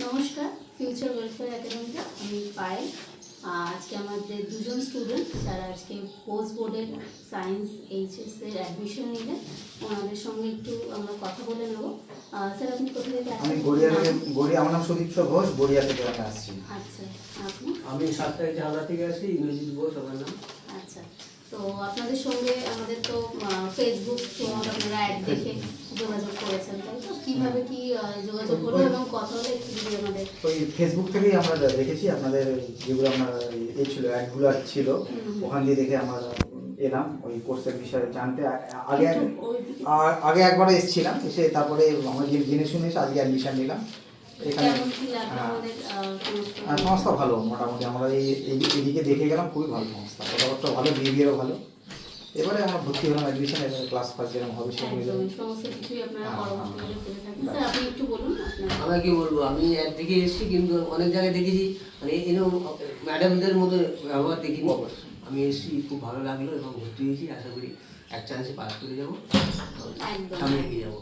নমস্কার, future welfare একাডেমিতে আমি পায়েল। আজকে আমাদের দুজন স্টুডেন্ট যারা আজকে পোস্ট বোর্ডের সায়েন্স এইচএস এর অ্যাডমিশন নিলেন, ওনাদের সঙ্গে একটু আমরা কথা বলে নেব। স্যার, আপনি কোথা থেকে আসছেন? আমি গড়িয়া থেকে, গড়িয়া, আমার নাম সুদীপ্ত ঘোষ, গড়িয়া থেকে আমি আসছি। আচ্ছা, আপনি? আমি 7 তারিখ হাওড়া থেকে আসি, ইংরেজি ঘোষ আমার নাম। আচ্ছা, তো আপনাদের সঙ্গে আমাদের তো ফেসবুক আপনারা অ্যাড দেখে যোগাযোগ করেছেন, তাই তো? কিভাবে কি যোগাযোগ করবো এবং কথা হলে একটু যদি আমাদের। ওই ফেসবুক থেকেই আমরা দেখেছি আপনাদের যেগুলো আপনার এই ছিল, অ্যাডগুলো ছিল, ওখান দিয়ে দেখে আমরা এলাম ওই কোর্সের বিষয়ে জানতে। আগে একবার এসেছিলাম, এসে তারপরে আমরা জেনে শুনে এসে আজকে অ্যাডমিশন নিলাম এখানে। কেমন কি লাগলো আমাদের সংস্থা ভালো, মোটামুটি আমরা এদিকে দেখে গেলাম, খুবই ভালো সংস্থা, কথাবার্তা ভালো, বিহেভিয়ারও ভালো। এবারে আমরা ভর্তি হলাম অ্যাডমিশন, এবারে ক্লাস ফার্স্ট যেরকম হবে সেরকম। সমস্ত কিছুই আপনারা পরবর্তীকালে করে থাকবেন। স্যার, আপনি একটু বলুন আপনার। আমরা কি বলবো, আমি একদিকে এসেছি কিন্তু অনেক জায়গায় দেখেছি মানে এরকম ম্যাডামদের মতো ব্যবহার দেখিনি। আমি এসেছি, খুব ভালো লাগলো এবং ভর্তি হয়েছি। আশা করি এক চান্সে পাস করে যাবো, একদম। সামনে এগিয়ে যাবো।